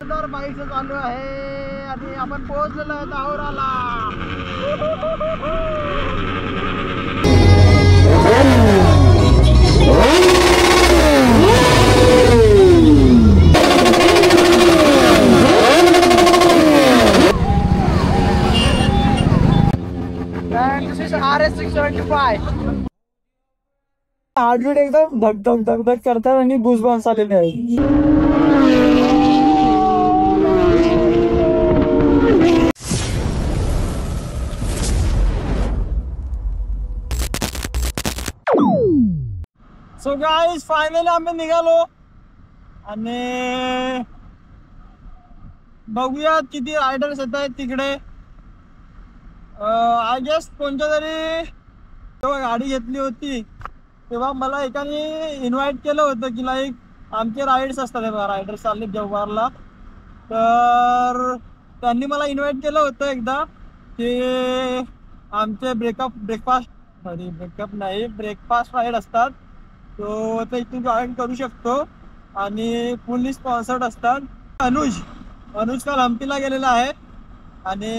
Bike चालू आहे आणि आपण पोहोचलेलो आहे दाहोराला. And this is RS675. Heartbeat एकदम धक धक धक धक करतात आणि गुजबम्स आलेले आहेत. सो गाइस फायनली आम्ही निघालो आणि बघूया किती रायडर्स येत आहेत तिकडे. आय गेस कोणत्या तरी तेव्हा गाडी घेतली होती तेव्हा मला एकाने इन्व्हाइट केलं होतं की लाईक आमचे राईड्स असतात रायडर्स चालले जव्हारला. तर त्यांनी मला इन्व्हाइट केलं होतं एकदा की आमचे ब्रेकफास्ट राईड असतात. तो ते इथून जॉईन करू शकतो आणि फुल्ली स्पॉन्सर्ड असतात. अनुज काल हम्पीला गेलेला आहे आणि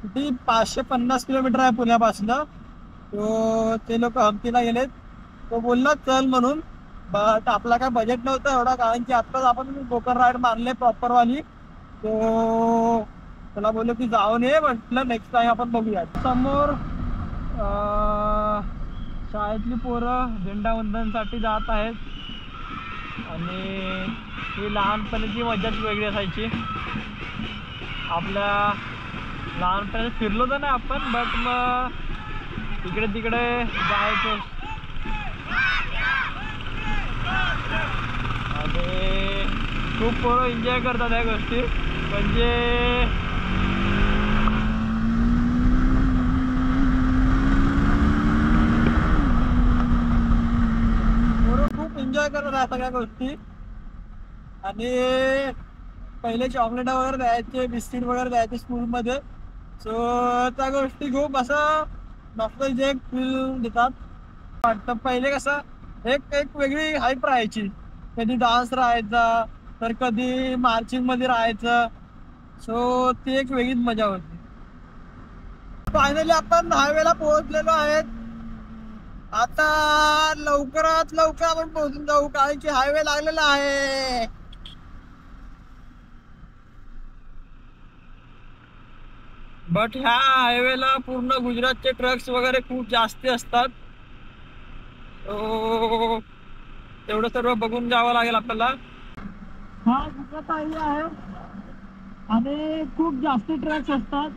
किती 550 किलोमीटर आहे पुण्यापासून. तो ते लोक हम्पीला गेलेत. तो बोलला चल म्हणून, बट आपला काय बजेट नव्हतं एवढा, कारण की आत्ताच आपण कोकण राईड मारले प्रॉपरवाली. तो त्याला बोललो की जाऊन ये, म्हटलं नेक्स्ट टाइम आपण बघूया. समोर शाळेतली पोरं झेंडावंदनसाठी जात आहेत आणि ही लहानपणीची मजाच वेगळी असायची. आपल्या लहानपणी फिरलो तर नाही आपण, बट मग इकडे तिकडे जायचो आणि खूप पोरं एन्जॉय करतात या गोष्टी. म्हणजे एन्जॉय करत आहे सगळ्या गोष्टी. आणि पहिले चॉकलेट वगैरे द्यायचे, बिस्किट वगैरे द्यायचे स्कूलमध्ये. सो त्या गोष्टी खूप असं नॉस्टॅल्जिक फील देतात. वाटतं पहिले कसं एक वेगळी हाईप राहायची. कधी डान्स राहायचा तर कधी मार्चिंग मध्ये राहायचं. सो ती एक वेगळीच मजा होती. फायनली आपण हायवेला पोहोचलेलो आहेत. आता लवकरात लवकर आपण पोहोचून जाऊ, कारण की हायवे लागलेला आहे. बट ह्या हायवेला पूर्ण गुजरातचे ट्रक्स वगैरे खूप जास्ती असतात. तेवढं सर्व बघून जावं लागेल आपल्याला. हा गुजरात हायवे आहे आणि खूप जास्ती ट्रक्स असतात.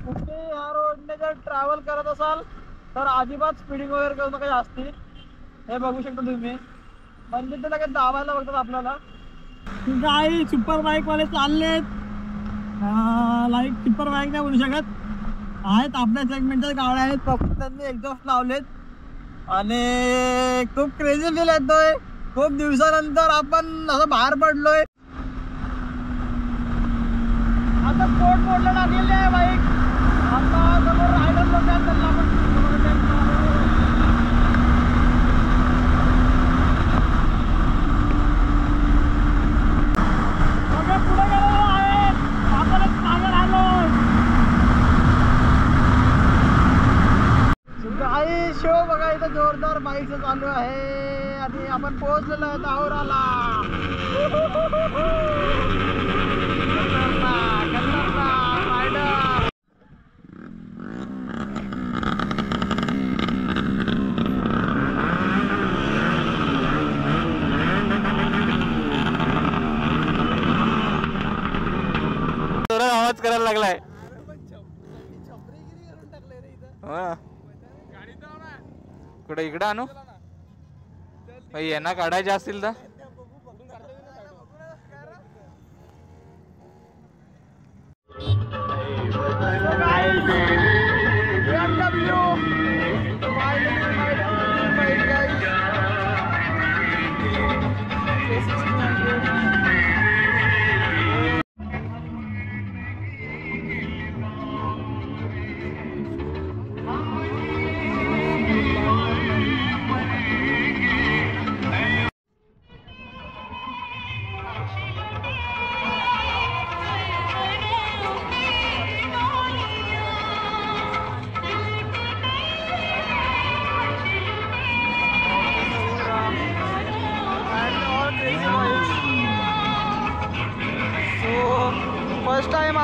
तुम्ही ह्या रोडने जर ट्रॅव्हल करत असाल तर अजिबात स्पीडिंग वगैरे करू नका जास्ती. हे बघू शकता तुम्ही, म्हणजे ते लगेच दाबायला बघतात आपल्याला. काही सुपर बाईक वाले चाललेत, लाईक सुपर बाईक नाही म्हणू शकत, आहेत आपल्या सेगमेंटच्या गाड्या आहेत. फक्त त्यांनी एक्झॉस्ट लावलेत आणि खूप क्रेझी फील येतोय. खूप दिवसानंतर आपण असं बाहेर पडलोय. आता स्पोर्ट मोडला लागलेली आहे बाईक. आता समोर रायडर लोक आहेत, त्यांना आपण पुढे गेलेलो आहे. आपण मागे राहिलो. काही शो बघा, इथं जोरदार बाईक चालू आहे आणि आपण पोहोचलेलो आहे दाहोराला. आवाज करायला लागलाय. कुठे इकडे आणू यांना काढायचे असतील तर.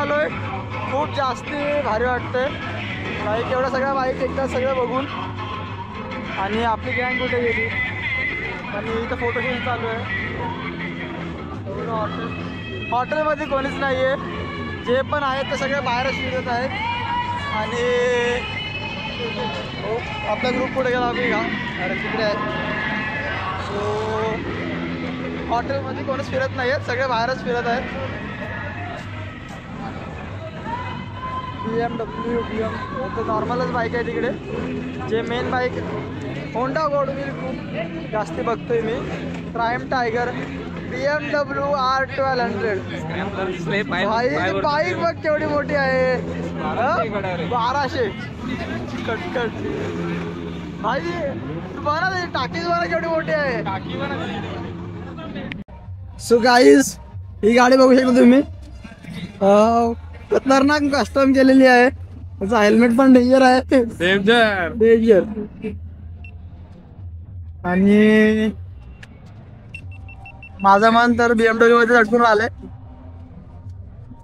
आलोय, खूप जास्ती भारी वाटतंय. बाईक एवढ्या सगळ्या बाईक एकदा सगळं बघून. आणि आपली गँग कुठे गेली आणि इथं फोटोशूट चालू आहे. हॉटेलमध्ये कोणीच नाही आहे, जे पण आहेत ते सगळे बाहेरच फिरत आहेत. आणि हो आपला ग्रुप पुढे गेला आम्ही का अरे तिकडे आहे. सो हॉटेलमध्ये कोणीच फिरत नाही आहेत, सगळे बाहेरच फिरत आहेत. BMW तर नॉर्मलच बाईक आहे तिकडे. जे मेन बाईक होंडा गोडविल खूप जास्ती बघतोय मी. Prime tiger, BMW R1200. भाई बाईक बघ केवढी मोठी आहे, 1200 कटकट. भाई बघा ना टाकीज बघा केवढी मोठी आहे. सो गाईज ही गाडी बघू शकता तुम्ही, खतरनाक कस्टम केलेली आहे. त्याचा हेल्मेट पण डेंजर आहे, डेंजर. आणि माझा मन तर BMW मध्ये अडकून आलंय.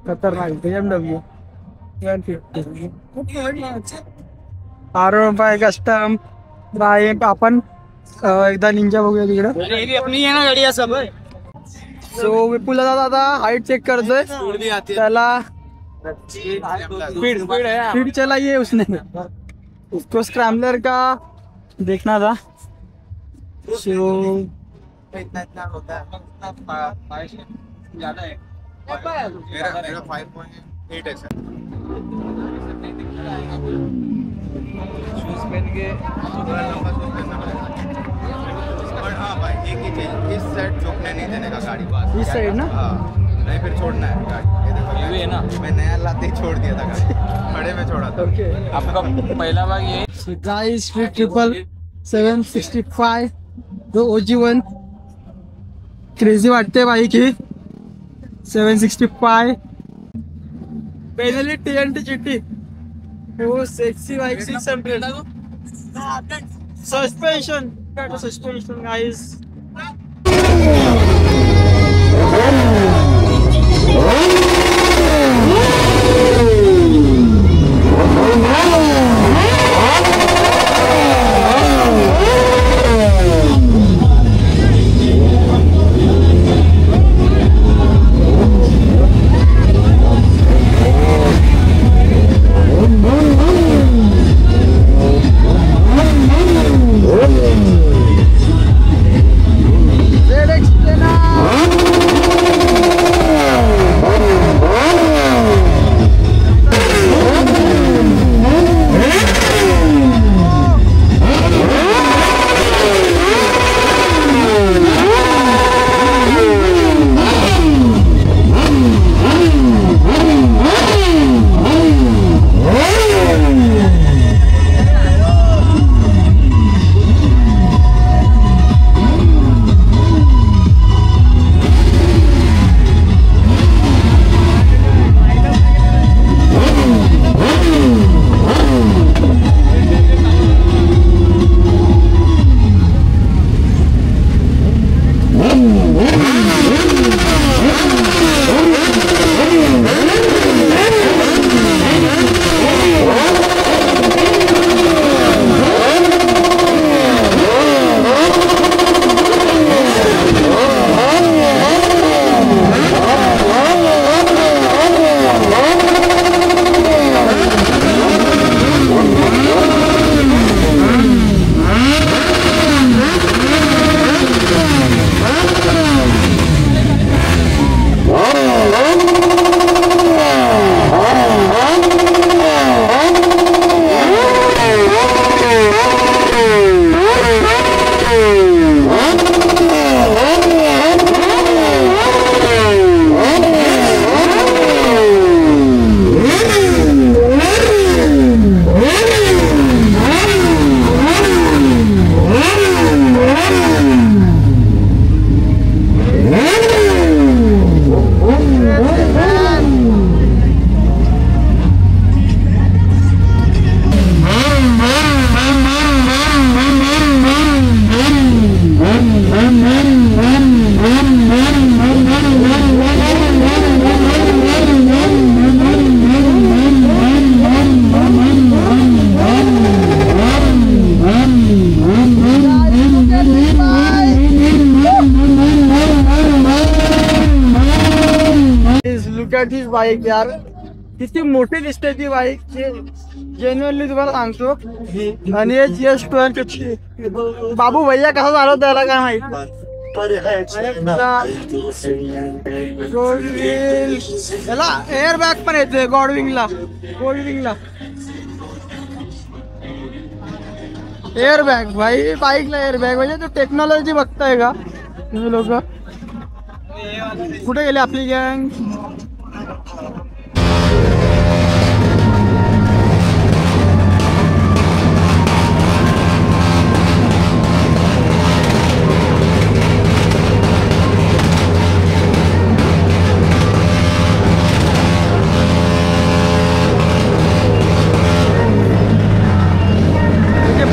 खतरनाक BMW 150 R15 कस्टम बाईक. आपण एकदा निंजा बघूया तिकडे. अपनी है ना गाड़ी सब. सो विपुल दादा हाइट चेक करतोय त्याला. स्पीड चलाई है उसने, उसको स्क्रैम्बलर का देखना था. सो इतना होता है, ज्यादा है. मेरा 5.8 है सर. शूज पहन के थोड़ा लंबा शूज पहनना पड़ेगा. बट हाँ भाई एक ही चीज, इस साइड झुकने नहीं देने का गाड़ी बस. इस साइड ना, हाँ नहीं फिर छोड़ना है गाड़ी. ये देखो ये है ना, मैं नया लाते ही छोड़ दिया था गाड़ी, खड़े में छोड़ा था. ओके आपका पहला भाग ये गाइस 765 दो OG1 क्रेजी वाटते बाईक ही. 765 बेनेली TNT GT. वो sexy bike 600. Suspension suspension guys. Look at this bike यार, किती मोठी दिसते ती बाईक, जेन्युअनली तुम्हाला सांगतो. आणि बाबू भैया कसा चालवतो त्याला काय माहित. याला एअर बॅग पण येते गोल्डविंगला एअर बॅग भाई, बाईकला एअर बॅग म्हणजे तो टेक्नॉलॉजी बघताय का तुम्ही लोक. कुठे गेले आपली गँग.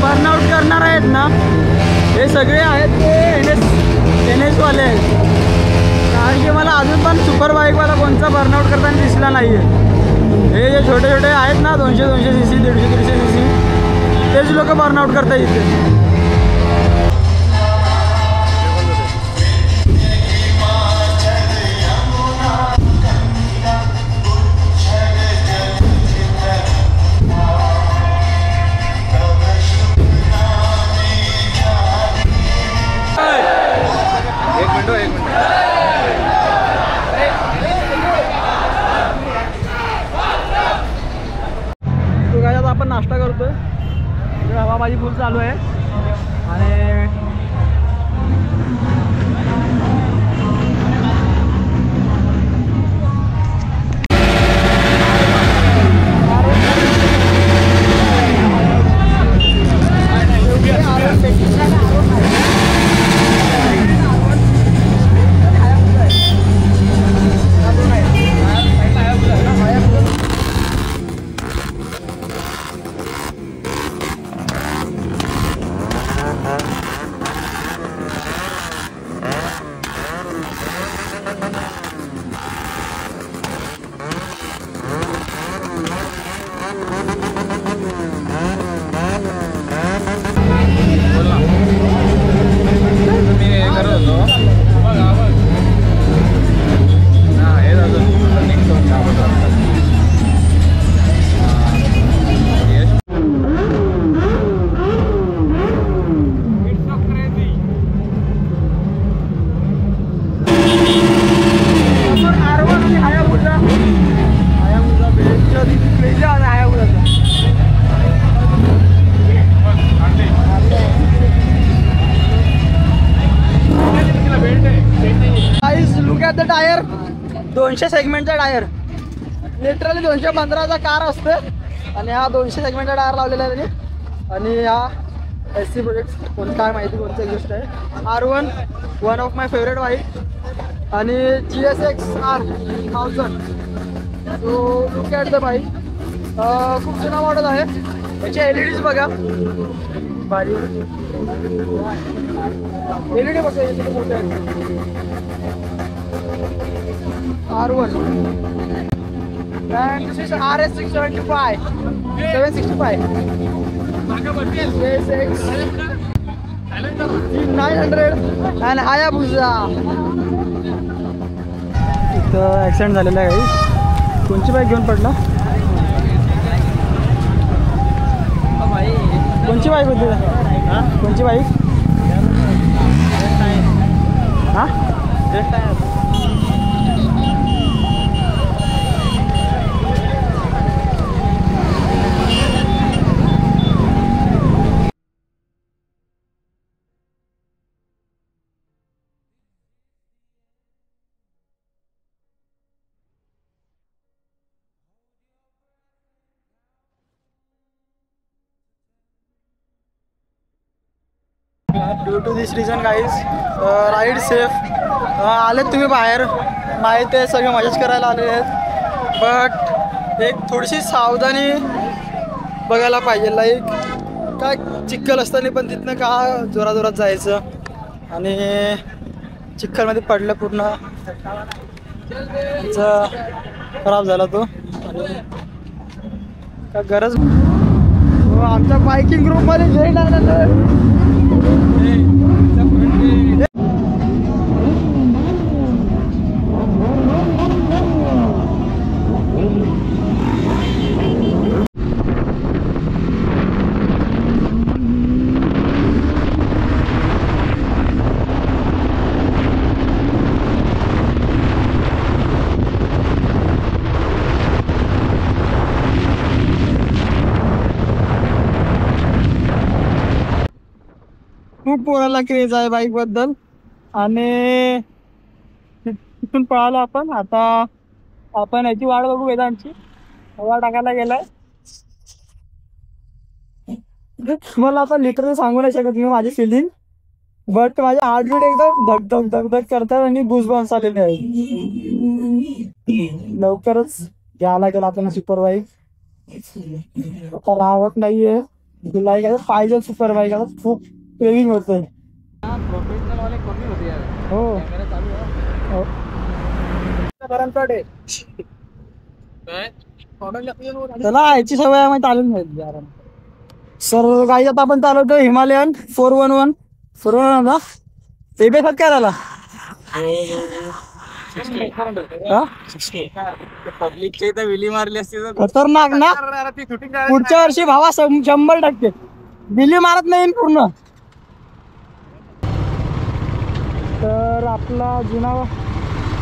बर्नआउट करणार आहेत ना, हे सगळे आहेत ते एन एस वाले आहेत. कारण की मला अजून पण सुपर बाईकवाला कोणता बर्नआउट करताना दिसला नाही आहे. हे जे छोटे छोटे आहेत ना 200 CC 150 CC तेच लोक बर्नआउट करतात इथे. आपण नाश्ता करतोय, हवाबाजी फुल चालू आहे. आणि टायर 200 सेगमेंटचा टायर, लिटरली 215चा कार असते आणि हा 200 सेगमेंटचा टायर लावलेला आहे त्यांनी. आणि हा SC प्रोजेक्ट कोण काय माहिती कोणतं एक्झिस्ट आहे. R1 one of my favourite bike आणि GSX R1000. So look at the bike, खूप जुना मॉडेल आहे. याचे LEDs बघा, भारी LED बघा किती मोठे आहेत. R1 and this is RS 675 765 JSX 900 and Hayabusa. इथं ॲक्सिडेंट झालेला आहे. कोणची बाईक घेऊन पडला, कोणची बाईक होती, कोणची बाईक. हां due to this reason guys, ride safe. आलेत तुम्ही बाहेर, माहीत आहे सगळे मजाच करायला आलेले आहेत, बट एक थोडीशी सावधानी बघायला पाहिजे. लाईक काय चिखल असताना पण तिथनं का जोरात जायचं आणि चिखलमध्ये पडलं, पूर्ण खराब झाला तो. आणि का गरज आमच्या बायकिंग ग्रुपमध्ये जॉईन आलेलं. खूप पोराला क्रेज आहे बाईक बद्दल. आणि तिथून पळालो आपण. आता आपण याची वाट बघू, वेदांची हवा टाकायला गेलाय. मला आता लिटरली सांगू नाही शकत मी माझी फिलिंग, बट माझे हार्टबीट एकदम धक धक धक धक करतात आणि गुजबम्स आलेले आहेत. लवकरच घ्यावं लागेल आपण सुपर बाईक. आता राहत नाहीये, तुला पाहिजे सुपर बाईक. आता खूप क्रेविंग होतंय. प्रोफेशनल वाले कमी होते यार. हो कॅमेरा चालू आहे. त्याला याची सवय आहे, माहिती चालून नाही यार. सर काही आता आपण चालवतो हिमालयन 411 411 एबीएस काय झाला. पब्लिकचे तर विली मारली असती तर खतरनाक ना. पुढच्या वर्षी भावा 100% बिली मारत नाही पूर्ण. तर आपला जुना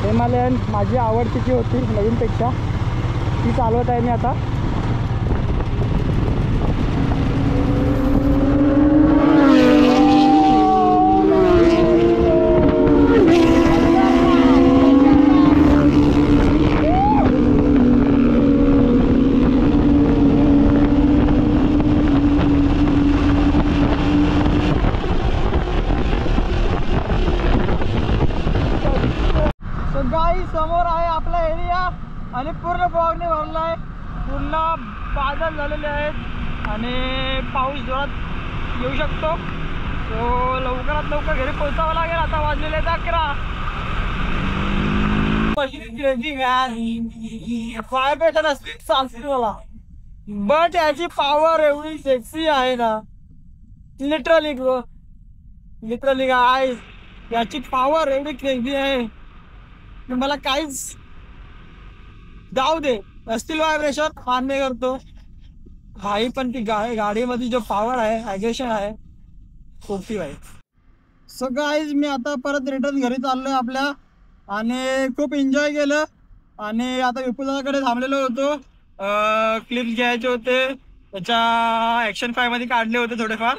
हिमालयन माझी आवडतीची होती नवीनपेक्षा, ती चालवत आहे मी आता. समोर आहे आपला एरिया आणि पूर्ण फॉगने भरलाय, पूर्ण बादल झालेले आहेत आणि पाऊस जोरात येऊ शकतो. सो लवकरात लवकर घरी पोहोचावं लागेल. आता वाजलेले 11. फायरपेटन असते चालते मला, बट याची पॉवर एवढी सेक्सी आहे ना. लिटरली काय याची पॉवर एवढी क्रेझी आहे, मला काहीच जाऊ दे. असतील व्हायब्रेशन मान्य करतो भाई, पण ती गाडीमध्ये जो पॉवर आहे, ॲग्रेशन आहे, खूप भाई. सो गाईज मी आता परत रिटर्न घरी चाललोय आपल्या, आणि खूप एन्जॉय केलं. आणि आता विपुलाकडे थांबलेलो होतो, क्लिप्स घ्यायचे होते, त्याच्या ॲक्शन 5 मध्ये काढले होते थोडेफार.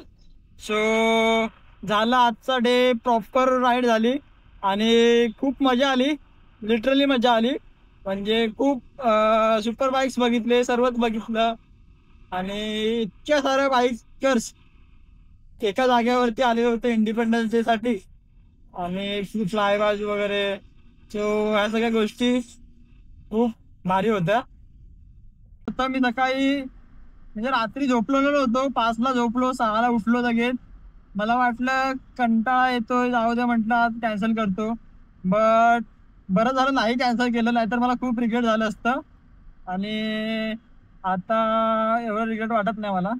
सो झाला आजचा डे, प्रॉपर राईड झाली आणि खूप मजा आली. लिटरली मजा आली. म्हणजे खूप सुपर बाईक्स बघितले, सर्वच बघितलं आणि इतक्या साऱ्या बाईकर्स एका जागेवरती आले होते इंडिपेंडन्स डे साठी, आणि फ्लायबाज वगैरे. सो ह्या सगळ्या गोष्टी खूप भारी होत्या. आता मी सकाळी म्हणजे रात्री झोपलेलो नव्हतो, 5ला झोपलो, 6ला उठलो लगेच. मला वाटलं कंटाळा येतोय, जाऊ दे म्हटलं आज कॅन्सल करतो. बट बरं झालं नाही कॅन्सल केलं, नाहीतर मला खूप रिग्रेट झालं असतं. आणि आता एवढं रिग्रेट वाटत नाही मला.